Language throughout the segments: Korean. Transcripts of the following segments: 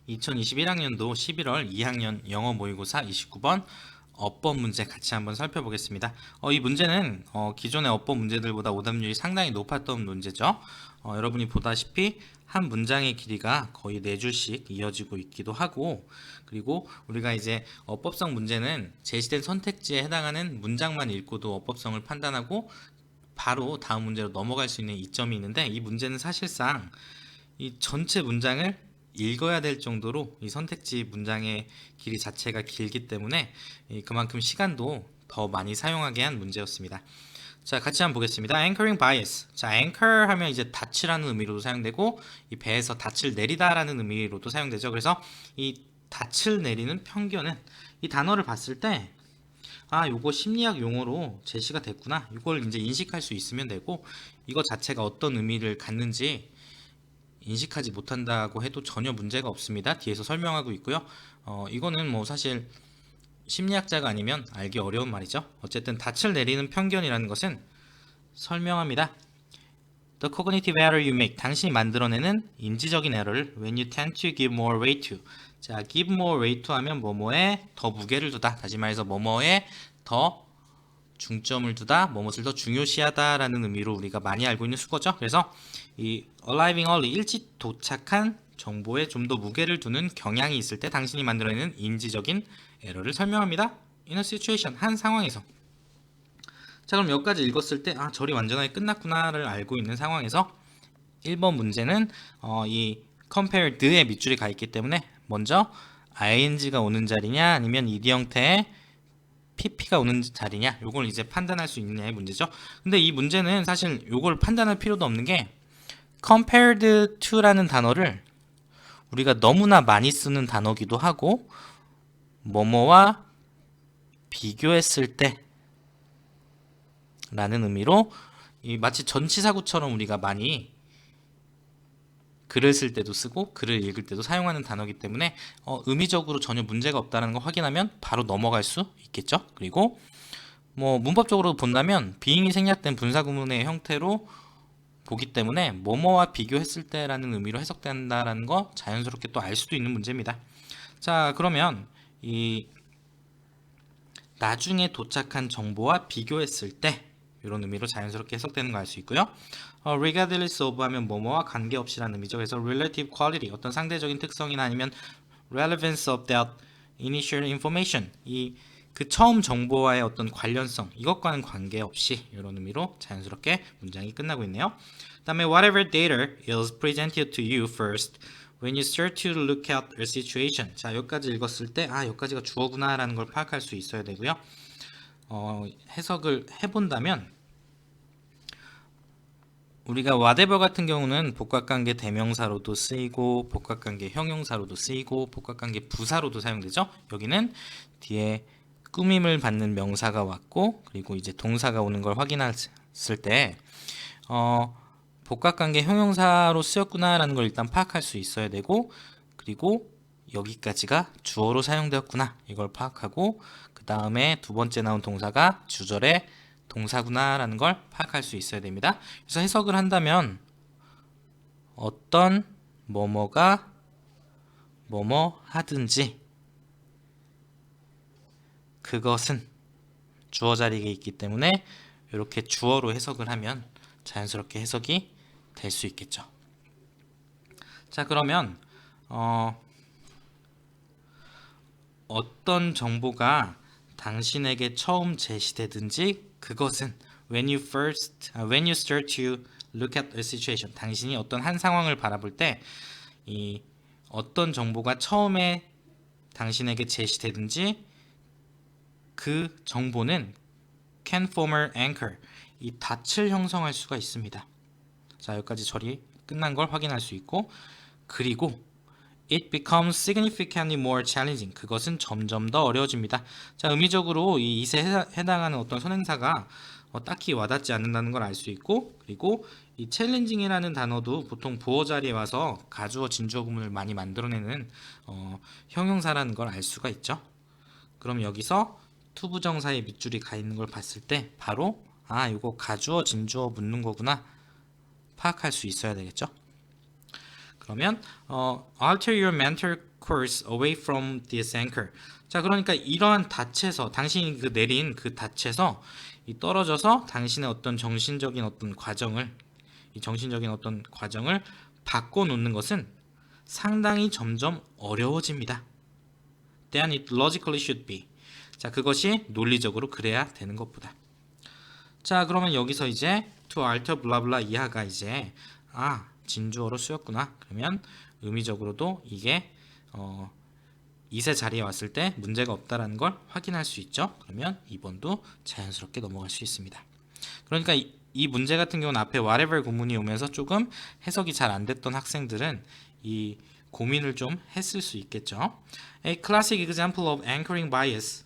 2021학년도 11월 2학년 영어 모의고사 29번 어법 문제 같이 한번 살펴보겠습니다. 이 문제는 기존의 어법 문제들보다 오답률이 상당히 높았던 문제죠. 여러분이 보다시피 한 문장의 길이가 거의 4줄씩 이어지고 있기도 하고, 그리고 우리가 이제 어법성 문제는 제시된 선택지에 해당하는 문장만 읽고도 어법성을 판단하고 바로 다음 문제로 넘어갈 수 있는 이점이 있는데, 이 문제는 사실상 이 전체 문장을 읽어야 될 정도로 이 선택지 문장의 길이 자체가 길기 때문에 그만큼 시간도 더 많이 사용하게 한 문제였습니다. 자, 같이 한번 보겠습니다. anchoring bias. 자, anchor 하면 이제 닫히라는 의미로도 사용되고, 이 배에서 닻을 내리다라는 의미로도 사용되죠. 그래서 이 닻을 내리는 편견은 이 단어를 봤을 때 요거 심리학 용어로 제시가 됐구나, 이걸 이제 인식할 수 있으면 되고, 이거 자체가 어떤 의미를 갖는지 인식하지 못한다고 해도 전혀 문제가 없습니다. 뒤에서 설명하고 있고요. 이거는 뭐 사실 심리학자가 아니면 알기 어려운 말이죠. 어쨌든 닻을 내리는 편견이라는 것은 설명합니다. The cognitive error you make. 당신이 만들어내는 인지적인 에러를 when you tend to give more weight to. 자, give more weight to 하면 뭐뭐에 더 무게를 두다. 다시 말해서 뭐뭐에 더 중점을 두다, 뭐뭇을 더 중요시하다라는 의미로 우리가 많이 알고 있는 수거죠. 그래서 이 arriving early, 일찍 도착한 정보에 좀 더 무게를 두는 경향이 있을 때 당신이 만들어내는 인지적인 에러를 설명합니다. in a situation, 한 상황에서. 자, 그럼 여기까지 읽었을 때 절이 완전하게 끝났구나를 알고 있는 상황에서 1번 문제는 이 compared의 밑줄이 가 있기 때문에 먼저 ing가 오는 자리냐 아니면 ed 형태의 pp가 오는 자리냐, 요걸 이제 판단할 수 있느냐의 문제죠. 근데 이 문제는 사실 요걸 판단할 필요도 없는 게 compared to라는 단어를 우리가 너무나 많이 쓰는 단어기도 하고, 뭐뭐와 비교했을 때 라는 의미로 마치 전치사구처럼 우리가 많이 글을 쓸 때도 쓰고 글을 읽을 때도 사용하는 단어이기 때문에 의미적으로 전혀 문제가 없다는 걸 확인하면 바로 넘어갈 수 있겠죠. 그리고 뭐 문법적으로 본다면 being이 생략된 분사구문의 형태로 보기 때문에 뭐뭐와 비교했을 때라는 의미로 해석된다라는 거 자연스럽게 또 알 수도 있는 문제입니다. 자, 그러면 이 나중에 도착한 정보와 비교했을 때 이런 의미로 자연스럽게 해석되는 거 알 수 있고요. regardless of 하면 뭐뭐와 관계없이라는 의미죠. 그래서 relative quality, 어떤 상대적인 특성이나 아니면 relevance of that initial information, 그 처음 정보와의 어떤 관련성, 이것과는 관계없이 이런 의미로 자연스럽게 문장이 끝나고 있네요. 그 다음에 whatever data is presented to you first when you start to look at a situation. 자, 여기까지 읽었을 때 여기까지가 주어구나 라는 걸 파악할 수 있어야 되고요. 해석을 해본다면 우리가 whatever 같은 경우는 복합관계 대명사로도 쓰이고 복합관계 형용사로도 쓰이고 복합관계 부사로도 사용되죠. 여기는 뒤에 꾸밈을 받는 명사가 왔고 그리고 이제 동사가 오는 걸 확인했을 때 복합관계 형용사로 쓰였구나라는 걸 일단 파악할 수 있어야 되고, 그리고 여기까지가 주어로 사용되었구나 이걸 파악하고, 그 다음에 두 번째 나온 동사가 주절의 동사구나라는 걸 파악할 수 있어야 됩니다. 그래서 해석을 한다면 어떤 뭐뭐가 뭐뭐 하든지 그것은 주어 자리에 있기 때문에 이렇게 주어로 해석을 하면 자연스럽게 해석이 될 수 있겠죠. 자, 그러면 어떤 정보가 당신에게 처음 제시되든지 그것은 when you start to look at a situation, 당신이 어떤 한 상황을 바라볼 때 이 어떤 정보가 처음에 당신에게 제시되든지 그 정보는 can form an anchor, 이 닻을 형성할 수가 있습니다. 자, 여기까지 절이 끝난 걸 확인할 수 있고, 그리고 it becomes significantly more challenging, 그것은 점점 더 어려워집니다. 자, 의미적으로 이 it에 해당하는 어떤 선행사가 딱히 와닿지 않는다는 걸 알 수 있고, 그리고 이 challenging이라는 단어도 보통 보어 자리에 와서 가주어 진주어 구문을 많이 만들어내는 형용사라는 걸 알 수가 있죠. 그럼 여기서 투부정사의 밑줄이 가 있는 걸 봤을 때 바로 이거 가주어 진주어 묻는 거구나 파악할 수 있어야 되겠죠. 그러면 alter your mental course away from this anchor. 자, 그러니까 이러한 닻에서 당신이 그 내린 그 닻에서 이 떨어져서 당신의 어떤 정신적인 어떤 과정을 이 정신적인 어떤 과정을 바꿔 놓는 것은 상당히 점점 어려워집니다. Than it logically should be. 자, 그것이 논리적으로 그래야 되는 것보다. 자, 그러면 여기서 이제 to alter 블라블라 이하가 이제 진주어로 쓰였구나. 그러면 의미적으로도 이게 이세 자리에 왔을 때 문제가 없다라는 걸 확인할 수 있죠. 그러면 2번도 자연스럽게 넘어갈 수 있습니다. 그러니까 이 문제 같은 경우는 앞에 whatever 구문이 오면서 조금 해석이 잘 안 됐던 학생들은 이 고민을 좀 했을 수 있겠죠. A classic example of anchoring bias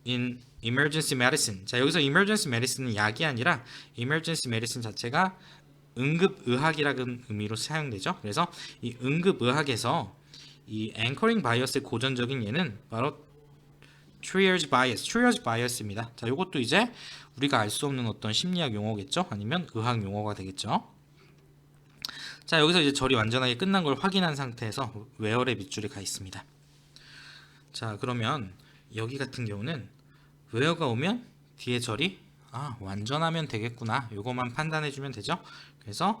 in emergency medicine. 자, 여기서 emergency medicine은 약이 아니라 emergency medicine 자체가 응급의학이라는 의미로 사용되죠. 그래서 이 응급의학에서 이 anchoring bias의 고전적인 예는 바로 triage bias입니다. 자, 이것도 이제 우리가 알 수 없는 어떤 심리학 용어겠죠? 아니면 의학 용어가 되겠죠? 자, 여기서 이제 절이 완전하게 끝난 걸 확인한 상태에서 where의 밑줄이 가 있습니다. 자, 그러면 여기 같은 경우는 where가 오면 뒤에 절이 완전하면 되겠구나. 요것만 판단해 주면 되죠. 그래서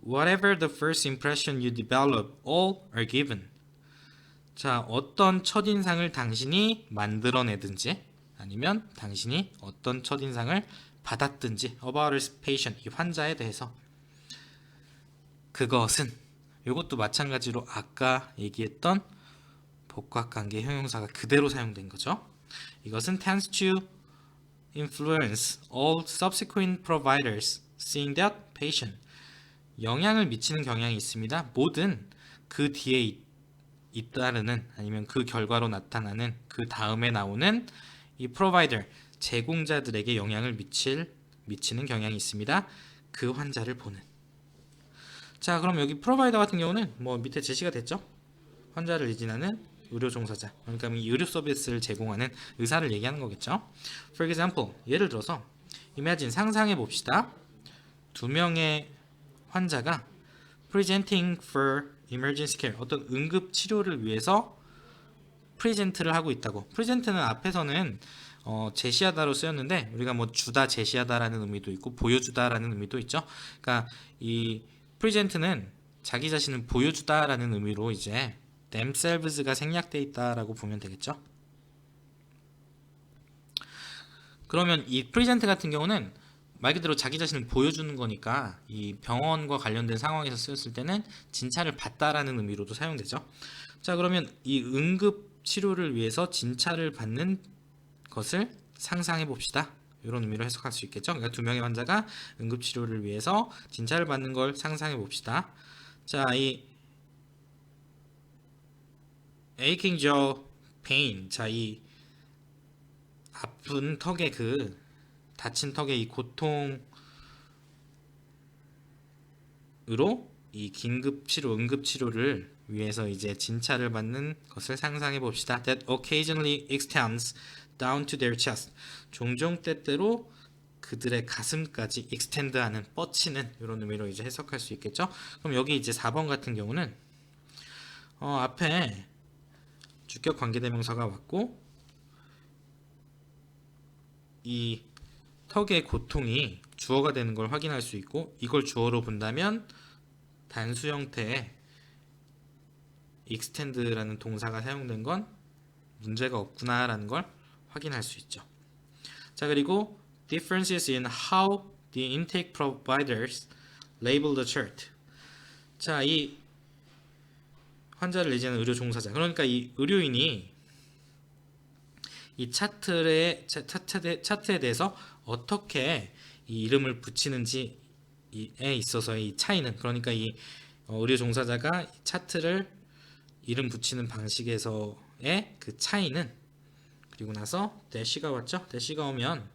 whatever the first impression you develop, all are given. 자, 어떤 첫인상을 당신이 만들어내든지 아니면 당신이 어떤 첫인상을 받았든지 about a patient, 이 환자에 대해서 그것은 이것도 마찬가지로 아까 얘기했던 복합관계 형용사가 그대로 사용된 거죠. 이것은 tends to influence all subsequent providers seeing that patient. 영향을 미치는 경향이 있습니다. 모든 그 뒤에 잇따르는 아니면 그 결과로 나타나는 그 다음에 나오는 이 프로바이더 제공자들에게 영향을 미치는 경향이 있습니다. 그 환자를 보는. 자, 그럼 여기 프로바이더 같은 경우는 뭐 밑에 제시가 됐죠. 환자를 리진하는 의료 종사자. 그러니까 이 의료 서비스를 제공하는 의사를 얘기하는 거겠죠. For example, 예를 들어서 imagine 상상해 봅시다. 두 명의 환자가 presenting for emergency care, 어떤 응급 치료를 위해서 프레젠트를 하고 있다고. 프레젠트는 앞에서는 제시하다로 쓰였는데 우리가 뭐 주다, 제시하다라는 의미도 있고 보여주다라는 의미도 있죠. 그러니까 이 프레젠트는 자기 자신을 보여주다라는 의미로 이제 themselves가 생략되어 있다라고 보면 되겠죠. 그러면 이 프레젠트 같은 경우는 말 그대로 자기 자신을 보여주는 거니까 이 병원과 관련된 상황에서 쓰였을 때는 진찰을 받다라는 의미로도 사용되죠. 자, 그러면 이 응급 치료를 위해서 진찰을 받는 것을 상상해 봅시다. 이런 의미로 해석할 수 있겠죠. 그러니까 두 명의 환자가 응급 치료를 위해서 진찰을 받는 걸 상상해 봅시다. 자, 이 aching jaw pain, 자, 이 아픈 턱의 그 다친 턱의 이 고통으로 이 긴급 치료, 응급 치료를 위해서 이제 진찰을 받는 것을 상상해 봅시다. That occasionally extends down to their chest. 종종 때때로 그들의 가슴까지 extend하는, 뻗치는 이런 의미로 이제 해석할 수 있겠죠. 그럼 여기 이제 4번 같은 경우는 앞에 주격 관계대명사가 왔고 이 턱의 고통이 주어가 되는 걸 확인할 수 있고 이걸 주어로 본다면 단수 형태의 extend라는 동사가 사용된 건 문제가 없구나라는 걸 확인할 수 있죠. 자, 그리고 differences in how the intake providers label the chart. 자, 이 환자를 내지는 의료 종사자. 그러니까 이 의료인이 이 차트에 대해서 어떻게 이 이름을 붙이는지에 있어서의 이 차이는, 그러니까 이 의료 종사자가 차트를 이름 붙이는 방식에서의 그 차이는, 그리고 나서 대시가 왔죠. 대시가 오면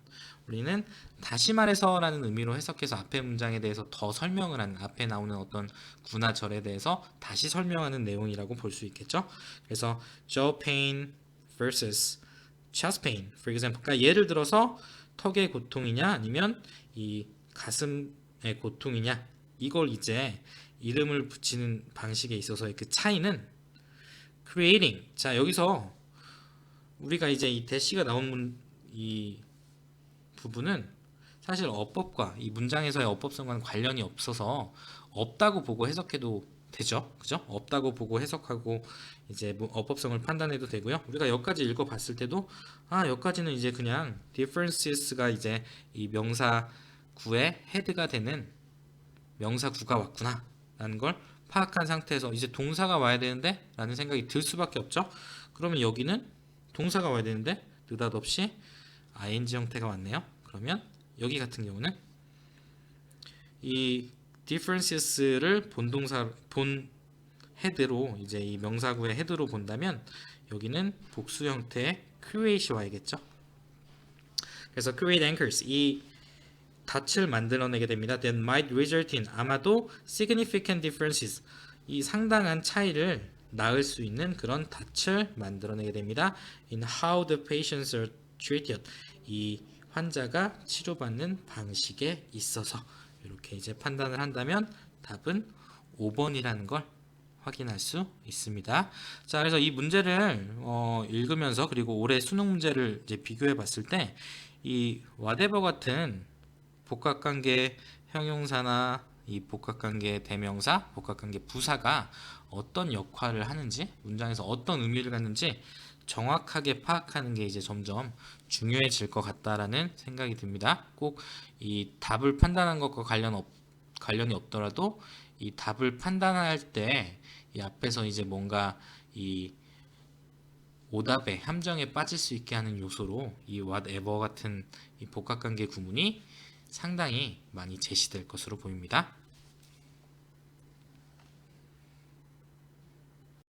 우리는 다시 말해서라는 의미로 해석해서 앞에 문장에 대해서 더 설명을 하는, 앞에 나오는 어떤 구나 절에 대해서 다시 설명하는 내용이라고 볼 수 있겠죠. 그래서 jaw pain versus chest pain, for example. 그러니까 예를 들어서 턱의 고통이냐 아니면 이 가슴의 고통이냐, 이걸 이제 이름을 붙이는 방식에 있어서의 그 차이는 creating. 자, 여기서 우리가 이제 이 대시가 나온 이 부분은 사실 어법과 이 문장에서의 어법성과는 관련이 없어서 없다고 보고 해석해도 되죠. 그죠? 없다고 보고 해석하고 이제 어법성을 판단해도 되고요. 우리가 여기까지 읽어봤을 때도 여기까지는 이제 그냥 differences가 이제 이 명사구의 헤드가 되는 명사구가 왔구나 라는 걸 파악한 상태에서 이제 동사가 와야 되는데 라는 생각이 들 수밖에 없죠. 그러면 여기는 동사가 와야 되는데 느닷없이 ing 형태가 왔네요. 그러면 여기 같은 경우는 이 differences를 본 헤드로 이제 이 명사구의 헤드로 본다면 여기는 복수 형태의 create이 와야겠죠. 그래서 create anchors 이 닻을 만들어내게 됩니다. That might result in 아마도 significant differences 이 상당한 차이를 낳을 수 있는 그런 닻을 만들어내게 됩니다. In how the patients are treated 이 환자가 치료받는 방식에 있어서 이렇게 이제 판단을 한다면 답은 5번이라는 걸 확인할 수 있습니다. 자, 그래서 이 문제를 읽으면서 그리고 올해 수능 문제를 이제 비교해 봤을 때 이 whatever 같은 복합관계 형용사나 이 복합관계 대명사, 복합관계 부사가 어떤 역할을 하는지, 문장에서 어떤 의미를 갖는지 정확하게 파악하는 게 이제 점점 중요해질 것 같다라는 생각이 듭니다. 꼭 이 답을 판단한 것과 관련이 없더라도 이 답을 판단할 때 이 앞에서 이제 뭔가 이 오답의 함정에 빠질 수 있게 하는 요소로 이 whatever 같은 이 복합관계 구문이 상당히 많이 제시될 것으로 보입니다.